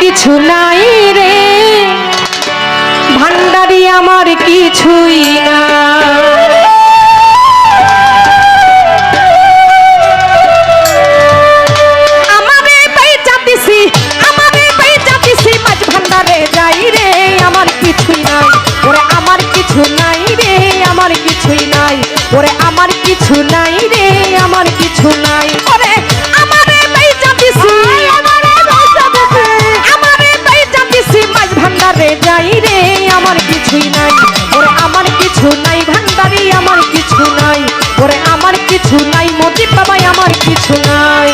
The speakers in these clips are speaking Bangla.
কিছু নাই রে ভান্ডারি আমার কিছুই না আমারে বেচা দিছি মাছ ভান্ডারে যাই রে আমার কিছুই নাই ওরে আমার কিছু নাই রে আমার কিছুই নাই ওরে আমার কিছু নাই রে আমার কিছু নাই ওরে আমারে বেচা দিছি মাছ ভান্ডারে যাই রে আমার কিছুই নাই ওরে আমার কিছু নাই ভান্ডারি আমার কিছু নাই ওরে আমার কিছু নাই মজিদ বাবাই আমার কিছু নাই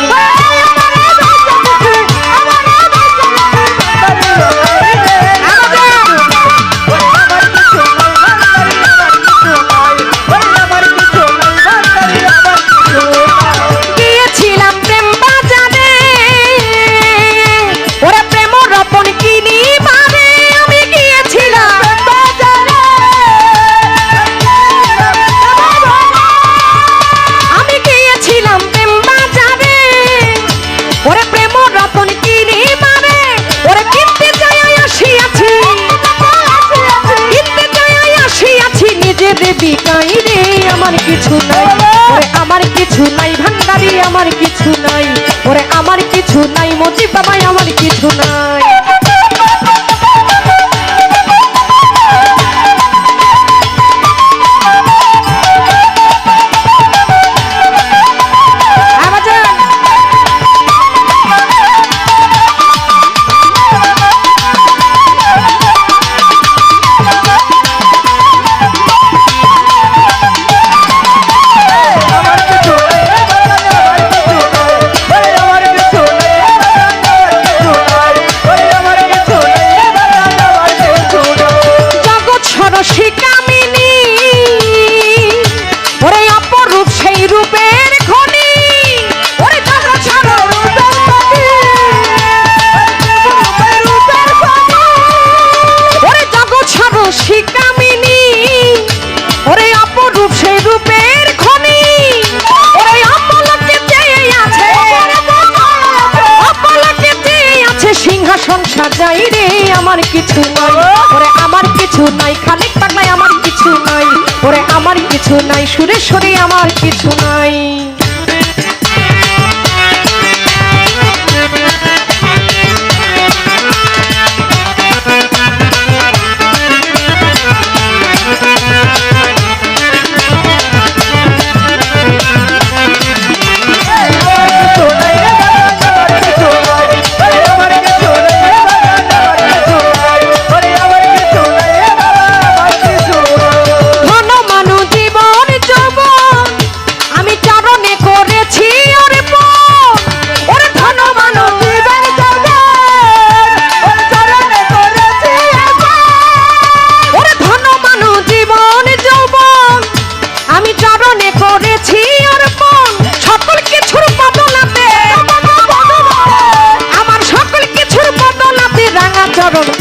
আমার কিছু নাই ওরে আমার কিছু নাই ভান্ডারি আমার কিছু নাই ওরে আমার কিছু নাই মজিদ বাবাই আমার কিছু নাই সাজাই রে আমার কিছু নাই ওরে আমার কিছু নাই খানিক পাগলাই আমার কিছু নাই ওরে আমার কিছু নাই সুরেশ্বরী আমার কিছু নাই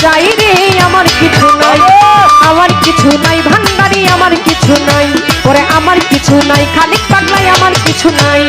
যাই রে আমার কিছু নাই ভান্ডারি আমার কিছু নাই ওরে আমার কিছু নাই খানিক পাগলাই আমার কিছু নাই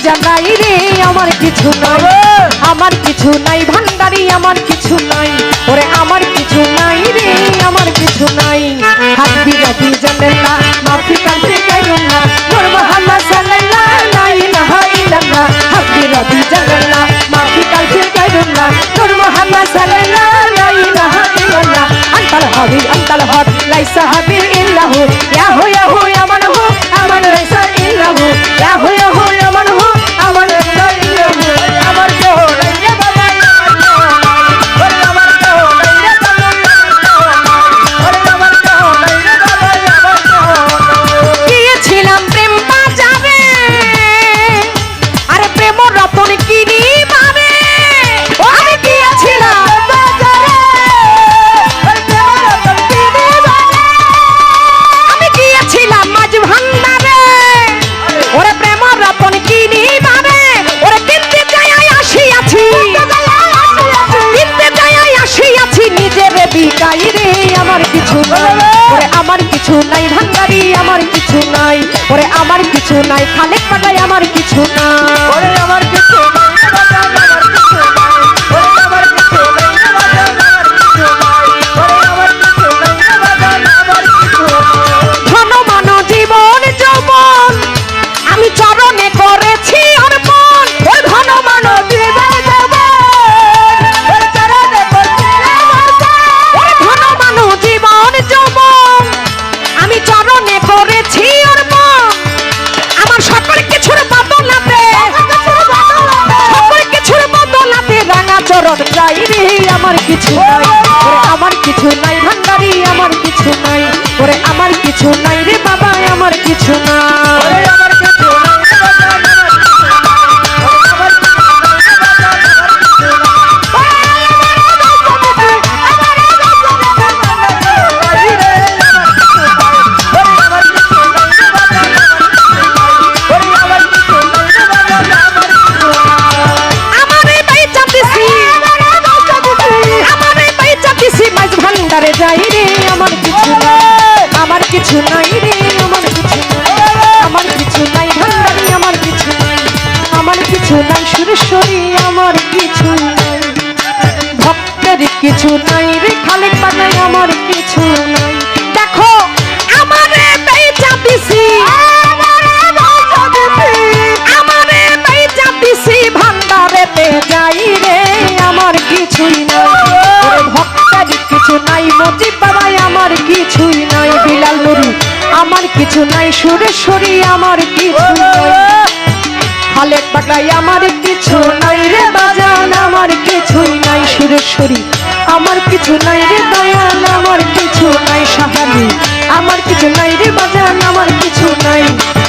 জানাই রে আমার কিছু নাই ভান্ডারি আমার কিছু নাই ওরে আমার কিছু নাই রে আমার কিছু নাই হাসবি রাজি জানেলা মাফি কাছে গায়ুনা নূর মোহাম্মদ সাল্লাল্লাহু লা ইলাহা ইল্লাল্লাহ হাসবি রাজি জানেলা মাফি কাছে গায়ুনা নূর মোহাম্মদ সাল্লাল্লাহু লা ইলাহা যাই রে আমার কিছু নাই ওরে আমার কিছু নাই ভান্ডারি আমার কিছু নাই ওরে আমার কিছু নাই খালেক পাগলাই আমার কিছু নাই ওরে আমার কিছু নাই রে বাজান আমার কিছু নাই ওরে আমার কিছু নাই রে বাজান আমার কিছু নাই ওরে আমার কিছু নাই রে বাজান আমার কিছু নাই ধন মান জীবন যৌবন আমি চরণে করেছি অর্পণ ওই ধন মান জীবন যৌবন ওরে চরণে করছিলাম ওই ধন মান জীবন যৌবন আমি চরণে করেছি অর্পণ আমার সকল কিছুর বদলাতে সকল কিছুর বদলাতে রাঙা চরণ যাই রে আমার কিছু নাই ওরে আমার কিছু নাই ভান্ডারি আমার কিছু নাই ওরে আমার কিছু নাই রে বাবা আমার কিছু নাই ওরে আমার কিছু নাই রে বাজান আমার কিছু নাই ওরে আমার কিছু নাই রে বাজান আমার কিছু নাই আমারে বাইচা দিছি আমারে বাইচা দিছি মাঝ ভান্ডারে যাই রে আমার কিছু নাই আমার কিছু নাই রে আমার কিছু নাই আমার কিছু নাই ভান্ডারি আমার কিছু নাই আমার কিছু নাই সুরেশ্বরী আমার কিছু নাই ভক্তের কিছু নাই রে খালেক পাগলাই আমার কিছু নাই দেখো আমারে বাইচা দিছি আমারে বাইচা দিছি ভান্ডারেতে যাই রে আমার কিছুই নাই ওরে ভক্তের কিছু নাই মজিব বাবাই আমার কিছুই নাই বিলাল নুরি আমার কিছু নাই সুরেশ্বরী আমার কিছু নাই খালেক পাগলাই আমার কিছু নাই রে বাজান আমার কিছুই নাই সুরেশ্বরী আমার কিছু নাই রে দয়াল আমার কিছু নাই সাহালি আমার কিছু নাই রে বাজান আমার কিছু নাই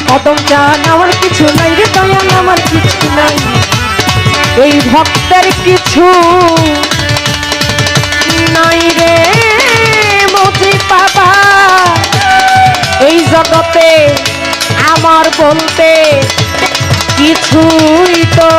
কদম চান আমার কিছু নাই রে দয়াল আমার কিছু নাই এই ভক্তের কিছু নাই রে মজি বাবা এই জগতে আমার বলতে কিছুই তো